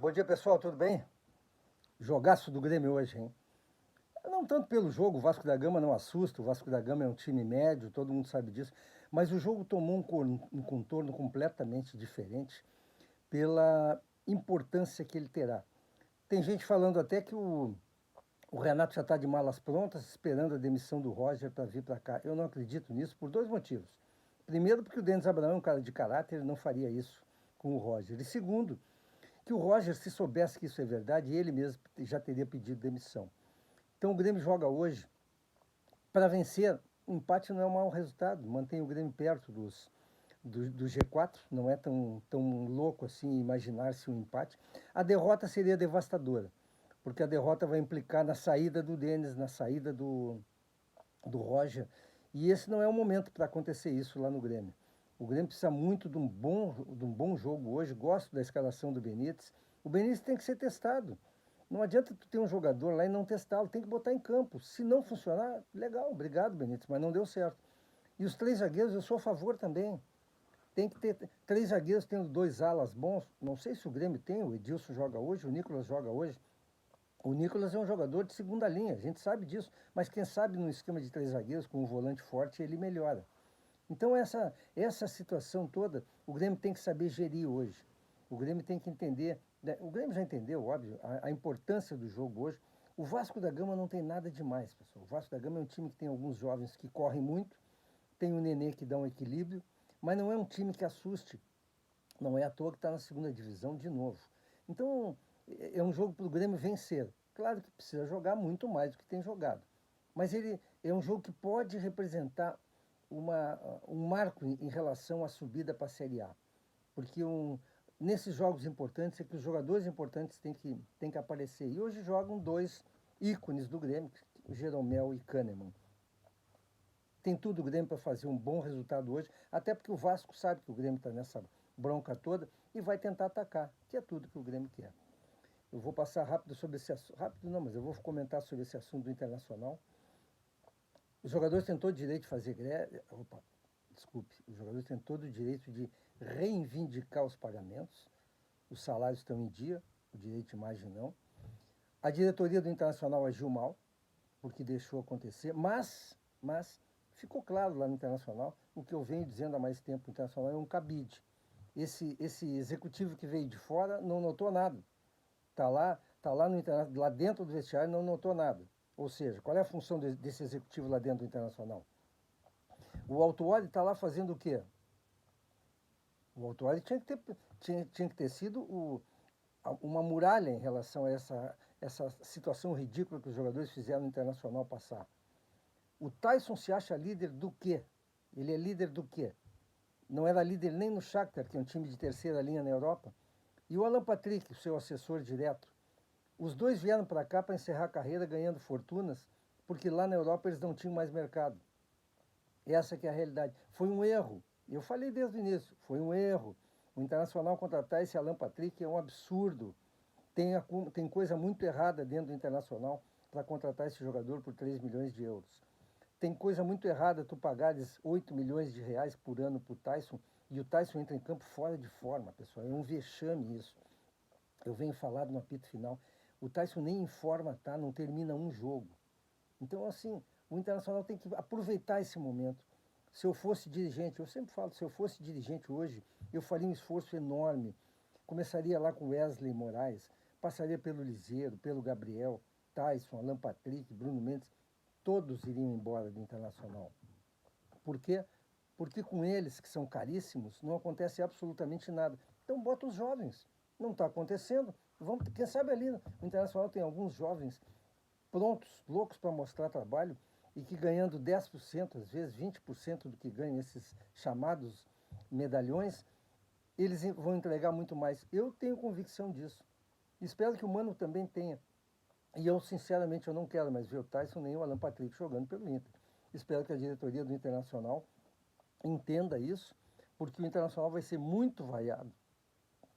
Bom dia, pessoal, tudo bem? Jogaço do Grêmio hoje, hein? Não tanto pelo jogo, o Vasco da Gama não assusta, o Vasco da Gama é um time médio, todo mundo sabe disso, mas o jogo tomou um contorno completamente diferente pela importância que ele terá. Tem gente falando até que o Renato já está de malas prontas, esperando a demissão do Roger para vir para cá. Eu não acredito nisso por dois motivos. Primeiro, porque o Denis Abraão é um cara de caráter, ele não faria isso com o Roger. E segundo, que o Roger, se soubesse que isso é verdade, ele mesmo já teria pedido demissão. Então o Grêmio joga hoje para vencer. O empate não é um mau resultado, mantém o Grêmio perto do G4, não é tão louco assim imaginar-se um empate. A derrota seria devastadora, porque a derrota vai implicar na saída do Denis, na saída do Roger, e esse não é o momento para acontecer isso lá no Grêmio. O Grêmio precisa muito de um bom jogo hoje, gosto da escalação do Benítez. O Benítez tem que ser testado. Não adianta tu ter um jogador lá e não testá-lo, tem que botar em campo. Se não funcionar, legal, obrigado, Benítez, mas não deu certo. E os três zagueiros, eu sou a favor também. Tem que ter três zagueiros tendo dois alas bons. Não sei se o Grêmio tem, o Edilson joga hoje, o Nicolas joga hoje. O Nicolas é um jogador de segunda linha, a gente sabe disso, mas quem sabe no esquema de três zagueiros, com um volante forte, ele melhora. Então essa situação toda, o Grêmio tem que saber gerir hoje. O Grêmio tem que entender, né? O Grêmio já entendeu, óbvio, a importância do jogo hoje. O Vasco da Gama não tem nada demais, pessoal. O Vasco da Gama é um time que tem alguns jovens que correm muito, tem o Nenê que dá um equilíbrio, mas não é um time que assuste. Não é à toa que está na segunda divisão de novo. Então, é um jogo para o Grêmio vencer. Claro que precisa jogar muito mais do que tem jogado. Mas ele é um jogo que pode representar um marco em relação à subida para a Série A. Porque nesses jogos importantes é que os jogadores importantes têm que aparecer. E hoje jogam dois ícones do Grêmio, o Jeromel e Kahneman. Tem tudo o Grêmio para fazer um bom resultado hoje, até porque o Vasco sabe que o Grêmio está nessa bronca toda e vai tentar atacar, que é tudo que o Grêmio quer. Eu vou passar rápido sobre esse assunto, rápido não, mas eu vou comentar sobre esse assunto do Internacional. Os jogadores têm todo o direito de fazer greve, opa, desculpe, os jogadores têm todo o direito de reivindicar os pagamentos, os salários estão em dia, o direito de imagem não. A diretoria do Internacional agiu mal, porque deixou acontecer, mas ficou claro lá no Internacional o que eu venho dizendo há mais tempo: o Internacional é um cabide. Esse executivo que veio de fora não notou nada. Lá dentro do vestiário não notou nada. Ou seja, qual é a função desse executivo lá dentro do Internacional? O Autuori está lá fazendo o quê? O Autuori tinha que ter sido uma muralha em relação a essa situação ridícula que os jogadores fizeram no Internacional passar. O Tyson se acha líder do quê? Ele é líder do quê? Não era líder nem no Shakhtar, que é um time de terceira linha na Europa. E o Alan Patrick, seu assessor direto. Os dois vieram para cá para encerrar a carreira ganhando fortunas, porque lá na Europa eles não tinham mais mercado. Essa que é a realidade. Foi um erro. Eu falei desde o início, foi um erro. O Internacional contratar esse Alan Patrick é um absurdo. Tem coisa muito errada dentro do Internacional para contratar esse jogador por 3 milhões de euros. Tem coisa muito errada tu pagares 8 milhões de reais por ano para o Tyson e o Tyson entra em campo fora de forma, pessoal. É um vexame isso. Eu venho falado no apito final. O Tyson nem em forma tá, não termina um jogo. Então, assim, o Internacional tem que aproveitar esse momento. Se eu fosse dirigente, eu sempre falo, se eu fosse dirigente hoje, eu faria um esforço enorme. Começaria lá com Wesley Moraes, passaria pelo Liseiro, pelo Gabriel, Tyson, Alan Patrick, Bruno Mendes, todos iriam embora do Internacional. Por quê? Porque com eles, que são caríssimos, não acontece absolutamente nada. Então bota os jovens. Não está acontecendo. Quem sabe ali o Internacional tem alguns jovens prontos, loucos para mostrar trabalho e que ganhando 10%, às vezes 20% do que ganham esses chamados medalhões, eles vão entregar muito mais. Eu tenho convicção disso. Espero que o Mano também tenha. E eu, sinceramente, eu não quero mais ver o Tyson nem o Alan Patrick jogando pelo Inter. Espero que a diretoria do Internacional entenda isso, porque o Internacional vai ser muito vaiado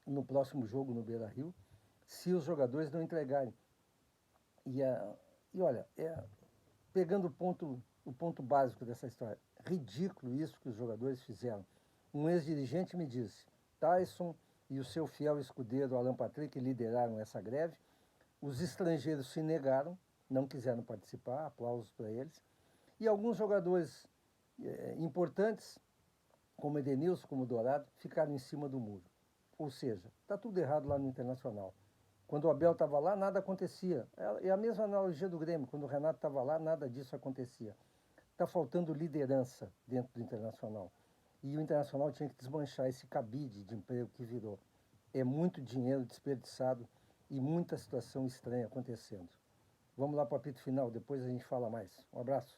no próximo jogo no Beira-Rio se os jogadores não entregarem. E, e olha, pegando o ponto básico dessa história, ridículo isso que os jogadores fizeram. Um ex-dirigente me disse: Tyson e o seu fiel escudeiro Alan Patrick lideraram essa greve. Os estrangeiros se negaram, não quiseram participar, aplausos para eles. E alguns jogadores importantes, como Edenilson, como Dourado, ficaram em cima do muro. Ou seja, está tudo errado lá no Internacional. Quando o Abel estava lá, nada acontecia. É a mesma analogia do Grêmio. Quando o Renato estava lá, nada disso acontecia. Está faltando liderança dentro do Internacional. E o Internacional tinha que desmanchar esse cabide de emprego que virou. É muito dinheiro desperdiçado e muita situação estranha acontecendo. Vamos lá para o apito final, depois a gente fala mais. Um abraço.